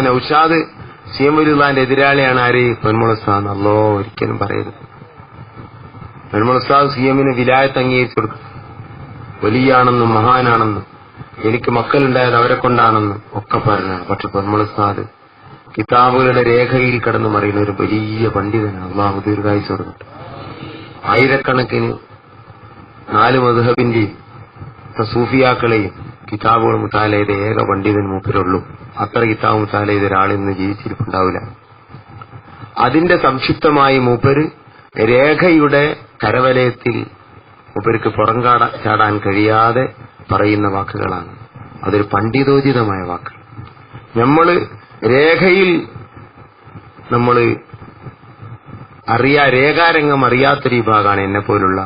Naushad CM വലിയുള്ളാന്റെ എതിരാളിയാണ് ആര്? പൊന്മുള ഉസ്താദ്. അല്ലോ, ഒരിക്കലും പറയരുത്. പൊന്മുള ഉസ്താദ് CMന് വിലായത്ത് അംഗീകരിച്ചു കൊടുക്കും. വലിയാണെന്നും മഹാനാണെന്നും എനിക്ക് മക്കളുണ്ടായത് അവരെ കൊണ്ടാണെന്നും ഒക്കെ പറഞ്ഞാണ്. പക്ഷെ പൊന്മുള ഉസ്താദ് കിതാബുകളുടെ രേഖയിൽ കിടന്ന് മറിയുന്ന ഒരു വലിയ പണ്ഡിതനാണ്. അള്ളാഹു ദീർഘായുസ്സ് കൊടുക്കട്ടെ. ആയിരക്കണക്കിന് 4 മദ്ഹബിന്റെയും സൂഫിയാക്കളെയും കിതാബുകൾ മുത്താല ചെയ്ത ഏക പണ്ഡിതൻ മൂപ്പരുള്ളൂ. അത്ര കിതാബ് മുത്താല ചെയ്ത ഒരാളിന്ന് ജീവിച്ചിരിപ്പുണ്ടാവില്ല. അതിന്റെ സംക്ഷിപ്തമായി മൂപ്പര് രേഖയുടെ കരവലയത്തിൽ മൂപ്പർക്ക് ചാടാൻ കഴിയാതെ പറയുന്ന വാക്കുകളാണ്. അതൊരു പണ്ഡിതോചിതമായ വാക്ക്. നമ്മള് രേഖയിൽ രേഖാരംഗം അറിയാത്തൊരു വിഭാഗമാണ് എന്നെപ്പോലുള്ള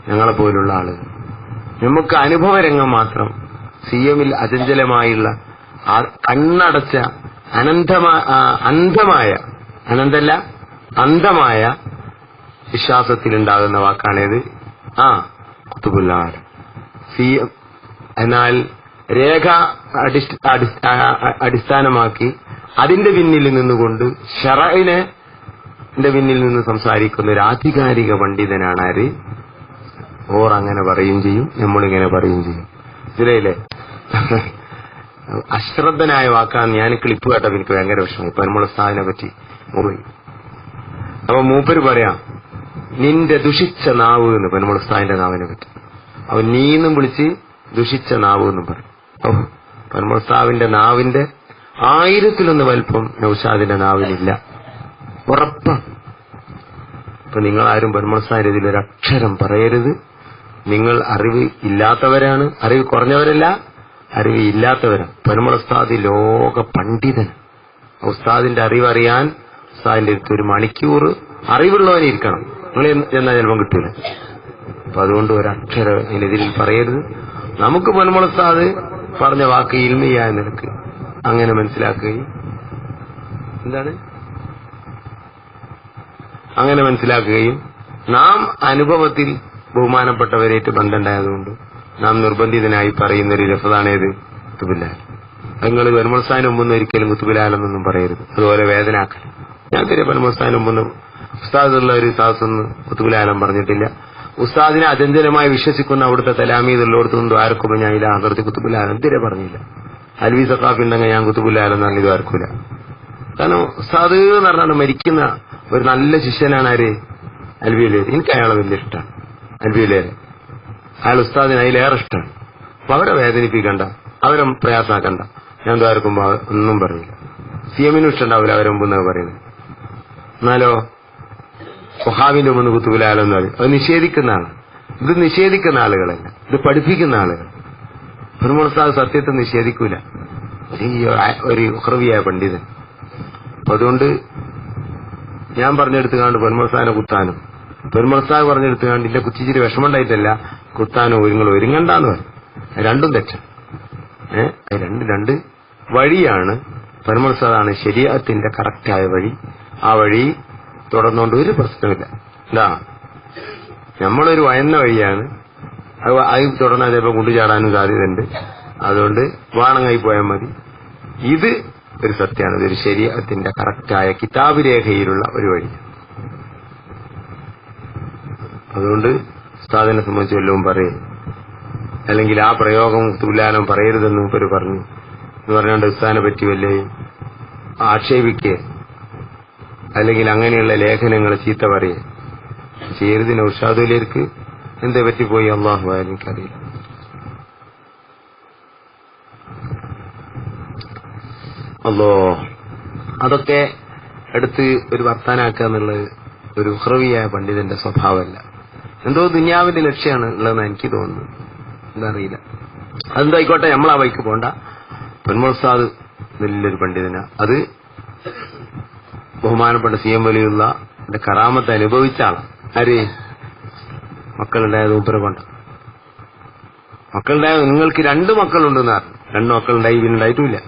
ഞങ്ങളെപ്പോലുള്ള ആളുകൾ. നമുക്ക് അനുഭവരംഗം മാത്രം CMൽ അചഞ്ചലമായുള്ള കണ്ണടച്ച അന്ധമായ വിശ്വാസത്തിലുണ്ടാകുന്ന വാക്കാണേത് ഖുതുബുൽ. CM എന്നാൽ രേഖ അടിസ്ഥാനമാക്കി അതിന്റെ പിന്നിൽ നിന്നുകൊണ്ട് ശറഇന്റെ പിന്നിൽ നിന്ന് സംസാരിക്കുന്ന ഒരു ആധികാരിക പണ്ഡിതനാണ് ആര്? ഓർ അങ്ങനെ പറയും ചെയ്യും, നമ്മളിങ്ങനെ പറയും ചെയ്യും. ഇതിലേ അശ്രദ്ധനായ വാക്കാണ്. ഞാൻ ക്ലിപ്പ് കേട്ടപ്പോ എനിക്ക് ഭയങ്കര വിഷമം. പൊന്മുള ഉസ്താദിനെ പറ്റി അപ്പൊ മൂപ്പര് പറയാം, നിന്റെ ദുഷിച്ച നാവ് എന്ന്. പൊന്മുള ഉസ്താദിന്റെ നാവിനെ പറ്റി അവൻ നീന്നും വിളിച്ച് ദുഷിച്ച നാവ് എന്നും പറയും. പൊന്മുള ഉസ്താദിന്റെ നാവിന്റെ 1000-1 വലിപ്പം നൗഷാദിന്റെ നാവിനില്ല, ഉറപ്പാണ്. അപ്പൊ നിങ്ങളാരും പൊന്മുള ഉസ്താദിന്റെ ഇതിലൊരു അക്ഷരം പറയരുത്. നിങ്ങൾ അറിവ് ഇല്ലാത്തവരാണ്, അറിവ് കുറഞ്ഞവരല്ല, അറിവ് ഇല്ലാത്തവരാണ്. പൊന്മുള ഉസ്താദ് ലോക പണ്ഡിതൻ. ഉസ്താദിന്റെ അറിവറിയാൻ ഉസ്താദിന്റെ അടുത്ത് 1 മണിക്കൂർ അറിവുള്ളവനെ ഇരിക്കണം. നിങ്ങൾ ചെന്നാൽ ചിലപ്പം കിട്ടൂല. അപ്പൊ അതുകൊണ്ട് ഒരക്ഷരം ഇതിനെതിരിൽ പറയരുത്. നമുക്ക് പൊന്മുള ഉസ്താദ് പറഞ്ഞ വാക്ക് ഇൽമിയായ നിനക്ക് അങ്ങനെ മനസ്സിലാക്കുകയും നാം അനുഭവത്തിൽ ബഹുമാനപ്പെട്ടവരേറ്റ് ബന്ധമുണ്ടായതുകൊണ്ട് നാം നിർബന്ധിതനായി പറയുന്ന ഒരു ലഫ്സാണേത്? ഖുതുബുൽ. നിങ്ങൾ പൊന്മുള ഉസ്താദിന് മുമ്പൊന്നും ഒരിക്കലും ഖുതുബുൽ പറയരുത്. അതുപോലെ വേദനാക്കൽ. ഞാൻ തിരെ പൊന്മുള ഉസ്താദിന് മുമ്പൊന്നും ഉസ്താദുള്ള ഒരു സാസൊന്നും ഖുതുബുൽ പറഞ്ഞിട്ടില്ല. ഉസ്താദിനെ അചഞ്ചലമായി വിശ്വസിക്കുന്ന അവിടുത്തെ തലാമീദുള്ളോടത്തൊന്നും ദ്വാരക്കുമ്പോ ഞാൻ ഇല്ല അതിർത്തി ഖുതുബുൽ തിരെ പറഞ്ഞില്ല. അൽവി സഖാഫി ഉണ്ടെങ്കിൽ ഞാൻ ഖുതുബുൽ എന്നാണ് ഇത് ആർക്കൂല. കാരണം ഉസ്താദ് എന്ന് പറഞ്ഞാൽ മരിക്കുന്ന ഒരു നല്ല ശിഷ്യനാണ് ആര്? അൽവിയിലേര്. എനിക്ക് അയാളെ വലിയ ഇഷ്ടമാണ്. അൽവിയിലേര് അയാൾ ഉസ്താദിന് അതിലേറെ ഇഷ്ടമാണ്. അപ്പൊ അവരെ വേദനിപ്പിക്കണ്ട, അവരെ പ്രയാസാക്കണ്ട. ഞാൻ ദ്വാരക്കുമ്പോ ഒന്നും പറയില്ല. CMനും ഇഷ്ടമുണ്ടാവില്ല അവരെ മുമ്പ് പറയുന്നത്. എന്നാലോ വഹാബിന്റെ മുമ്പ് ഖുതുബുൽ ആലം അത് നിഷേധിക്കുന്ന ആളാണ്. ഇത് നിഷേധിക്കുന്ന ആളുകളല്ല, ഇത് പഠിപ്പിക്കുന്ന ആളുകൾ. പൊന്മുള ഉസ്താദ് സത്യത്തെ നിഷേധിക്കൂല. ഒരു ഉഖ്റവിയായ പണ്ഡിതൻ. അപ്പൊ അതുകൊണ്ട് ഞാൻ പറഞ്ഞെടുത്തുകാണ്ട് പൊന്മുള ഉസ്താദിനെ കുത്താനും, പൊന്മുള ഉസ്താദ് പറഞ്ഞെടുത്തുകാണ്ട് ഇല്ല കുച്ചിച്ചിരി വിഷമമുണ്ടായിട്ടല്ല കുത്താനും ഒരുങ്ങണ്ടാന്ന് പറയും. രണ്ടും തെറ്റാണ്. രണ്ട് വഴിയാണ്. പൊന്മുള ഉസ്താദാണ് ശരീഅത്തിന്റെ കറക്റ്റായ വഴി. ആ വഴി തുടർന്നുകൊണ്ട് ഒരു പ്രശ്നമില്ല. നമ്മളൊരു വയന്ന വഴിയാണ്. അത് തുടർന്നാൽ ചിലപ്പോൾ കൊണ്ടുചാടാനും സാധ്യതയുണ്ട്. അതുകൊണ്ട് വാണങ്ങായി പോയാൽ മതി. ഇത് ഒരു സത്യമാണ്. ഇതൊരു ശരീഅത്തിന്റെ കറക്റ്റായ കിതാബ് രേഖയിലുള്ള ഒരു വഴി. അതുകൊണ്ട് ഉസ്താദിനെ സംബന്ധിച്ച് വല്ലതും പറയും, അല്ലെങ്കിൽ ആ പ്രയോഗം ഖുതുബുൽ പറയരുതെന്ന് മൂപ്പര് പറഞ്ഞു എന്ന് പറഞ്ഞുകൊണ്ട് ഉസ്താദിനെ പറ്റി വല്ലതും ആക്ഷേപിക്കുക, അല്ലെങ്കിൽ അങ്ങനെയുള്ള ലേഖനങ്ങൾ ചീത്ത പറയുക ചെയ്യരുത്. നൗഷാദുലേക്ക് എന്തേ പറ്റിപ്പോയി അള്ളാഹു എനിക്കറിയില്ല. അതൊക്കെ എടുത്ത് ഒരു വർത്താനാക്കുക എന്നുള്ളത് ഒരു ഉഖ്റവിയായ പണ്ഡിതന്റെ സ്വഭാവമല്ല. എന്തോ ദുനിയാവിന്റെ ലക്ഷ്യമാണ് ഉള്ളതെന്ന് എനിക്ക് തോന്നുന്നു. എന്താ അറിയില്ല. അതെന്തായിക്കോട്ടെ, നമ്മൾ ആ വഴിക്ക് പോണ്ട. പൊന്മുള ഉസ്താദ് നല്ലൊരു പണ്ഡിതനാ. അത് ബഹുമാനപ്പെട്ട CM വലിയുള്ള കറാമത്ത് അനുഭവിച്ച ആളാണ്. ആര്? മക്കളുണ്ടായത് മൂപ്പരെ കൊണ്ട്. മക്കളുണ്ടായത് നിങ്ങൾക്ക് 2 മക്കളുണ്ടെന്ന് പറഞ്ഞു. 2 മക്കളുണ്ടായി, പിന്നെ ഉണ്ടായിട്ടുമില്ല.